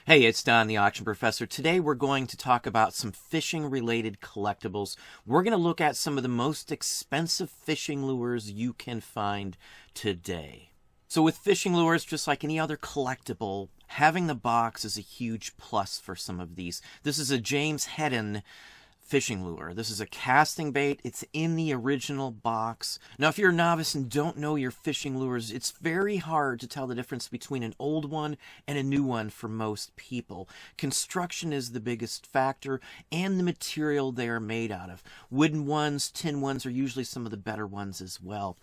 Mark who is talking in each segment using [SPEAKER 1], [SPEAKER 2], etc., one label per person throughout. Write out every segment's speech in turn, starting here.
[SPEAKER 1] Hey, it's Don, the Auction Professor. Today we're going to talk about some fishing-related collectibles. We're going to look at some of the most expensive fishing lures you can find today. So with fishing lures, just like any other collectible, having the box is a huge plus for some of these. This is a James Hedden fishing lure. This is a casting bait. It's in the original box. Now, if you're a novice and don't know your fishing lures, it's very hard to tell the difference between an old one and a new one for most people. Construction is the biggest factor, and the material they are made out of. Wooden ones, tin ones are usually some of the better ones as well.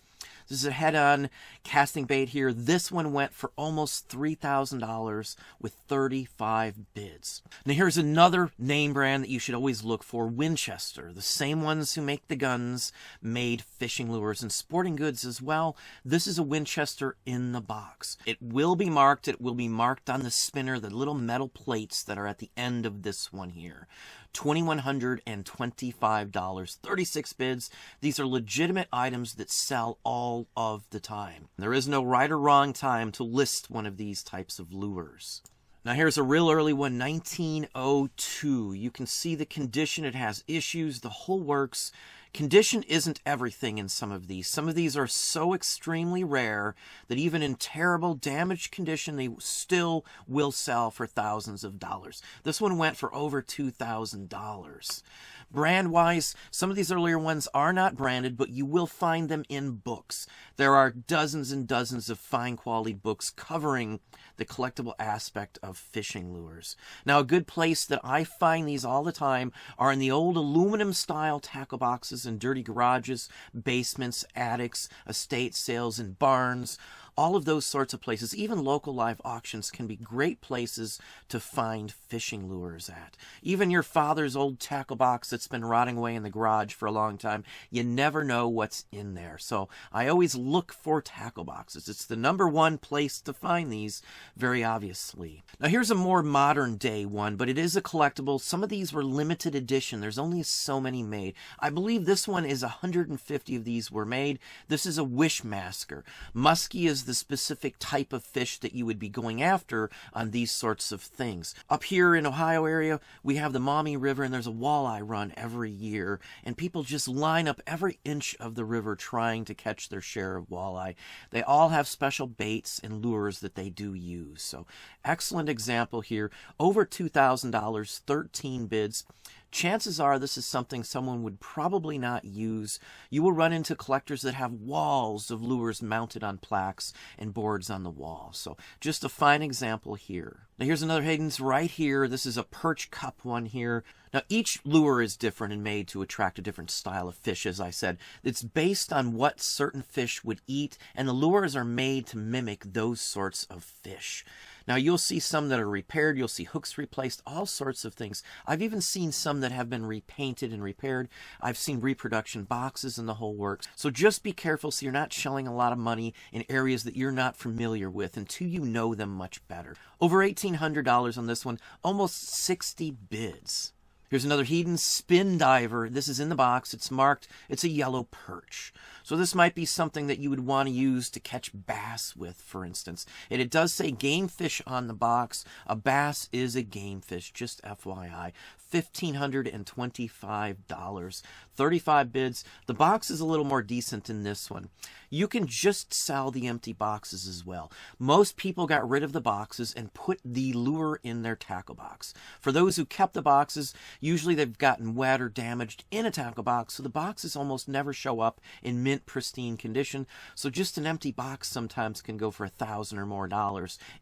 [SPEAKER 1] This is a head-on casting bait here. This one went for almost $3,000 with 35 bids. Now here's another name brand that you should always look for, Winchester. The same ones who make the guns made fishing lures and sporting goods as well. This is a Winchester in the box. It will be marked. It will be marked on the spinner, the little metal plates that are at the end of this one here. $2,125, 36 bids. These are legitimate items that sell all of the time. There is no right or wrong time to list one of these types of lures. Now here's a real early one, 1902. You can see the condition. It has issues, the whole works. Condition isn't everything in some of these. Some of these are so extremely rare that even in terrible damaged condition, they still will sell for thousands of dollars. This one went for over $2,000. Brand-wise, some of these earlier ones are not branded, but you will find them in books. There are dozens and dozens of fine quality books covering the collectible aspect of fishing lures. Now, a good place that I find these all the time are in the old aluminum style tackle boxes in dirty garages, basements, attics, estate sales, and barns. All of those sorts of places, even local live auctions, can be great places to find fishing lures at. Even your father's old tackle box that's been rotting away in the garage for a long time, you never know what's in there. So I always look for tackle boxes. It's the #1 place to find these, very obviously. Now here's a more modern day one, but it is a collectible. Some of these were limited edition. There's only so many made. I believe this one is 150 of these were made. This is a Wishmaster. Muskie is the specific type of fish that you would be going after on these sorts of things. Up here in Ohio area, we have the Maumee River, and there's a walleye run every year, and people just line up every inch of the river trying to catch their share of walleye. They all have special baits and lures that they do use. So excellent example here. Over $2,000, 13 bids. Chances are this is something someone would probably not use. You will run into collectors that have walls of lures mounted on plaques and boards on the wall. So just a fine example here. Now here's another Hayden's right here. This is a perch cup one here. Now each lure is different and made to attract a different style of fish, as I said. It's based on what certain fish would eat, and the lures are made to mimic those sorts of fish. Now you'll see some that are repaired, you'll see hooks replaced, all sorts of things. I've even seen some that have been repainted and repaired. I've seen reproduction boxes and the whole works. So just be careful so you're not shelling a lot of money in areas that you're not familiar with until you know them much better. Over $1,800 on this one, almost 60 bids. Here's another Hedon spin diver. This is in the box. It's marked. It's a yellow perch. So this might be something that you would want to use to catch bass with, for instance. And it does say game fish on the box. A bass is a game fish, just FYI. $1,525. 35 bids. The box is a little more decent than this one. You can just sell the empty boxes as well. Most people got rid of the boxes and put the lure in their tackle box. For those who kept the boxes, usually they've gotten wet or damaged in a tackle box, so the boxes almost never show up in mint pristine condition. So just an empty box sometimes can go for $1,000 or more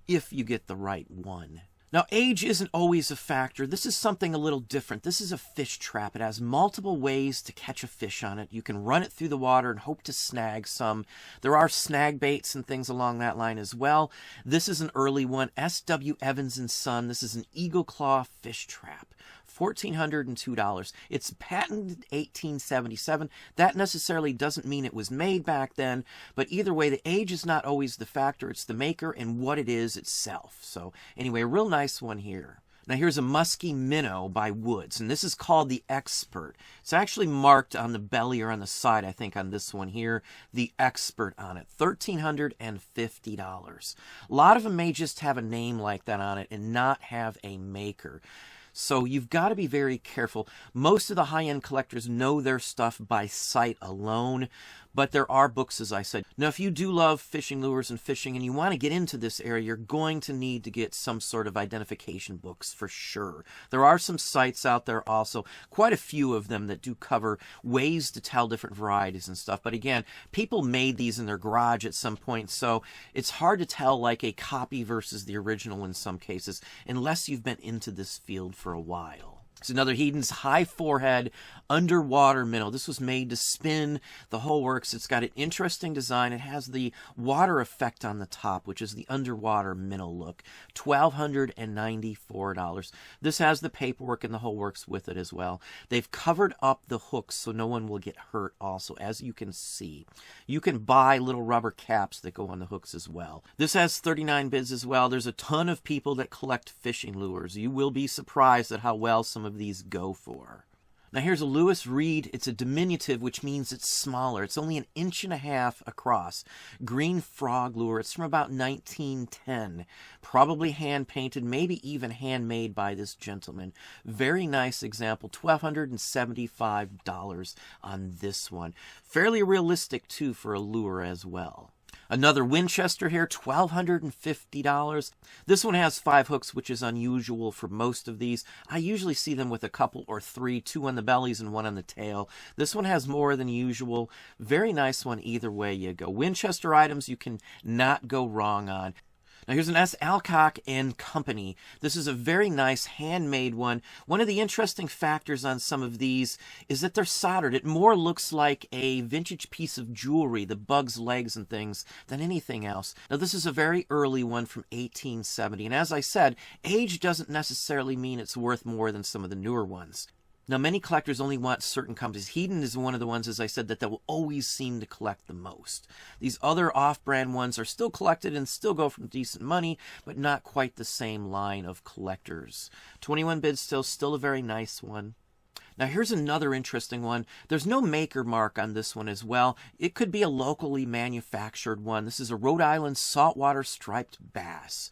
[SPEAKER 1] if you get the right one. Now, age isn't always a factor. This is something a little different. This is a fish trap. It has multiple ways to catch a fish on it. You can run it through the water and hope to snag some. There are snag baits and things along that line as well. This is an early one, S.W. Evans & Son. This is an eagle claw fish trap. $1,402. It's patented 1877. That necessarily doesn't mean it was made back then, but either way, the age is not always the factor. It's the maker and what it is itself. So anyway, a real nice one here. Now here's a musky minnow by Woods, and this is called the Expert. It's actually marked on the belly or on the side, I think, on this one here, the Expert on it, $1,350. A lot of them may just have a name like that on it and not have a maker. So you've got to be very careful. Most of the high-end collectors know their stuff by sight alone, but there are books, as I said. Now, if you do love fishing lures and fishing and you want to get into this area, you're going to need to get some sort of identification books for sure. There are some sites out there also, quite a few of them that do cover ways to tell different varieties and stuff. But again, people made these in their garage at some point, so it's hard to tell like a copy versus the original in some cases, unless you've been into this field for a while. It's another Hedon's high forehead underwater minnow. This was made to spin the whole works. It's got an interesting design. It has the water effect on the top, which is the underwater minnow look. $1,294. This has the paperwork and the whole works with it as well. They've covered up the hooks so no one will get hurt also, as you can see. You can buy little rubber caps that go on the hooks as well. This has 39 bids as well. There's a ton of people that collect fishing lures. You will be surprised at how well some of these go for. Now here's a Lewis Reed. It's a diminutive, which means it's smaller. It's only 1.5 inches across. Green frog lure. It's from about 1910. Probably hand painted, maybe even handmade by this gentleman. Very nice example. $1,275 on this one. Fairly realistic too for a lure as well. Another Winchester here, $1,250. This one has 5 hooks, which is unusual for most of these. I usually see them with a couple or 3, 2 on the bellies and 1 on the tail. This one has more than usual. Very nice one either way you go. Winchester items you can not go wrong on. Now here's an S. Alcock and Company. This is a very nice handmade one. One of the interesting factors on some of these is that they're soldered. It more looks like a vintage piece of jewelry, the bug's legs and things, than anything else. Now this is a very early one from 1870. And as I said, age doesn't necessarily mean it's worth more than some of the newer ones. Now, many collectors only want certain companies. Hedon is one of the ones, as I said, that will always seem to collect the most. These other off-brand ones are still collected and still go for decent money, but not quite the same line of collectors. 21 bids still a very nice one. Now, here's another interesting one. There's no maker mark on this one as well. It could be a locally manufactured one. This is a Rhode Island saltwater striped bass.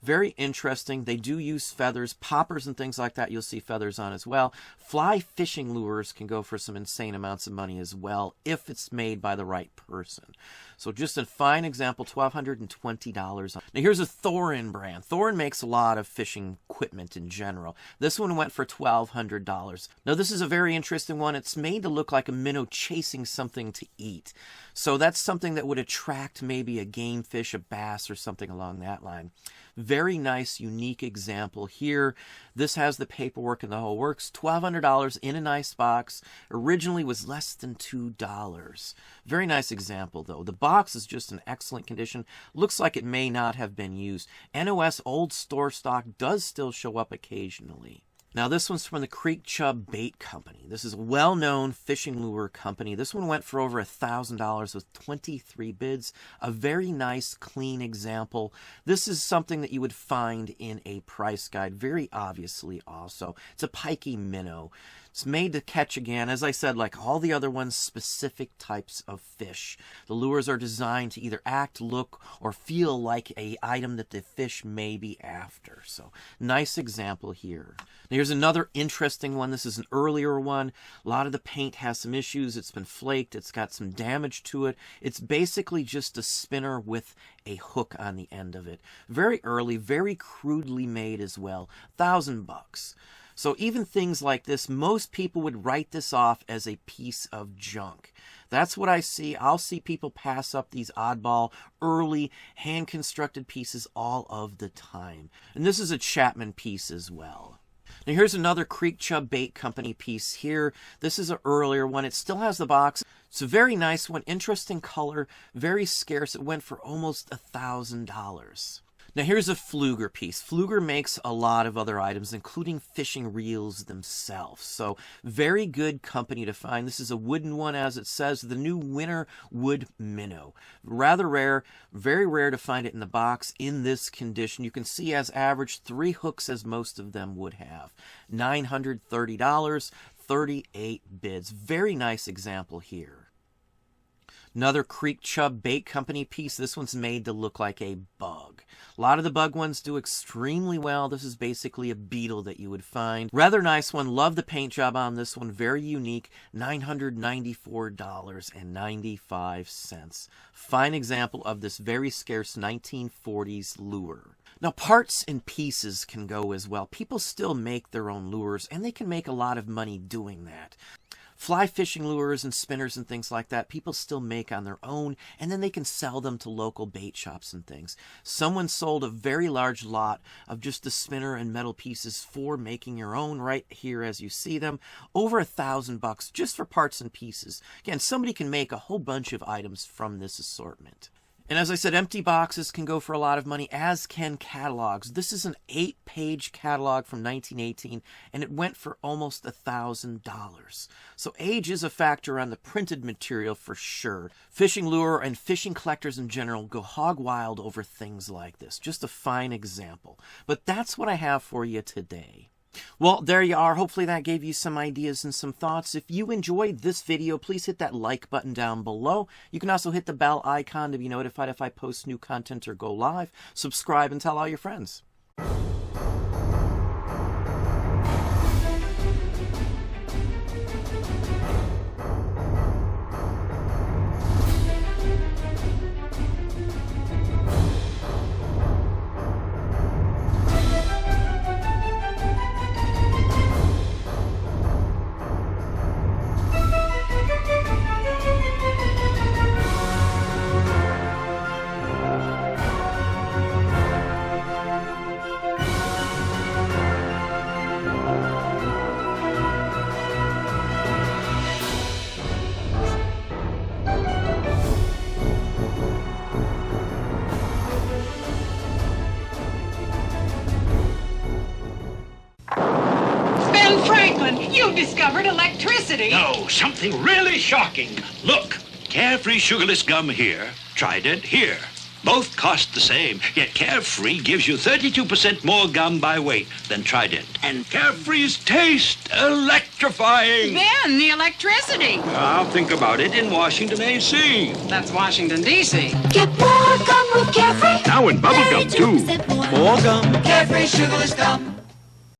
[SPEAKER 1] Very interesting. They do use feathers, poppers and things like that you'll see feathers on as well. Fly fishing lures can go for some insane amounts of money as well if it's made by the right person. So just a fine example, $1,220. Now here's a Thorin brand. Thorin makes a lot of fishing equipment in general. This one went for $1,200. Now this is a very interesting one. It's made to look like a minnow chasing something to eat. So that's something that would attract maybe a game fish, a bass, or something along that line. Very nice, unique example here. This has the paperwork and the whole works. $1,200 in a nice box. Originally was less than $2. Very nice example, though. The box is just in excellent condition. Looks like it may not have been used. NOS old store stock does still show up occasionally. Now this one's from the Creek Chub Bait Company. This is a well-known fishing lure company. This one went for over $1,000 with 23 bids. A very nice, clean example. This is something that you would find in a price guide, very obviously also. It's a pikey minnow. It's made to catch, again, as I said, like all the other ones, specific types of fish. The lures are designed to either act, look, or feel like an item that the fish may be after. So, nice example here. Now, here's another interesting one. This is an earlier one. A lot of the paint has some issues. It's been flaked. It's got some damage to it. It's basically just a spinner with a hook on the end of it. Very early, very crudely made as well. $1,000. So even things like this, most people would write this off as a piece of junk. That's what I see. I'll see people pass up these oddball, early, hand-constructed pieces all of the time. And this is a Chapman piece as well. Now here's another Creek Chub Bait Company piece here. This is an earlier one. It still has the box. It's a very nice one. Interesting color. Very scarce. It went for almost $1,000. Now here's a Pfluger piece. Pfluger makes a lot of other items, including fishing reels themselves. So very good company to find. This is a wooden one, as it says, the new Winter Wood Minnow. Rather rare, very rare to find it in the box in this condition. You can see as average 3 hooks as most of them would have. $930, 38 bids. Very nice example here. Another Creek Chub Bait Company piece. This one's made to look like a bug. A lot of the bug ones do extremely well. This is basically a beetle that you would find. Rather nice one. Love the paint job on this one. Very unique. $994.95. Fine example of this very scarce 1940s lure. Now, parts and pieces can go as well. People still make their own lures, and they can make a lot of money doing that. Fly fishing lures and spinners and things like that, people still make on their own, and then they can sell them to local bait shops and things. Someone sold a very large lot of just the spinner and metal pieces for making your own right here as you see them. Over $1,000 just for parts and pieces. Again, somebody can make a whole bunch of items from this assortment. And as I said, empty boxes can go for a lot of money, as can catalogs. This is an 8-page catalog from 1918, and it went for almost $1,000. So age is a factor on the printed material for sure. Fishing lure and fishing collectors in general go hog wild over things like this. Just a fine example. But that's what I have for you today. Well, there you are. Hopefully that gave you some ideas and some thoughts. If you enjoyed this video, please hit that like button down below. You can also hit the bell icon to be notified if I post new content or go live. Subscribe and tell all your friends.
[SPEAKER 2] You discovered electricity.
[SPEAKER 3] No, something really shocking. Look, Carefree Sugarless Gum here, Trident here. Both cost the same, yet Carefree gives you 32% more gum by weight than Trident. And Carefree's taste electrifying.
[SPEAKER 2] Then the electricity.
[SPEAKER 3] I'll think about it in Washington, A.C.
[SPEAKER 2] That's Washington, D.C.
[SPEAKER 4] Get more gum with Carefree.
[SPEAKER 3] Now in bubble gum, too.
[SPEAKER 4] More gum. Carefree Sugarless Gum.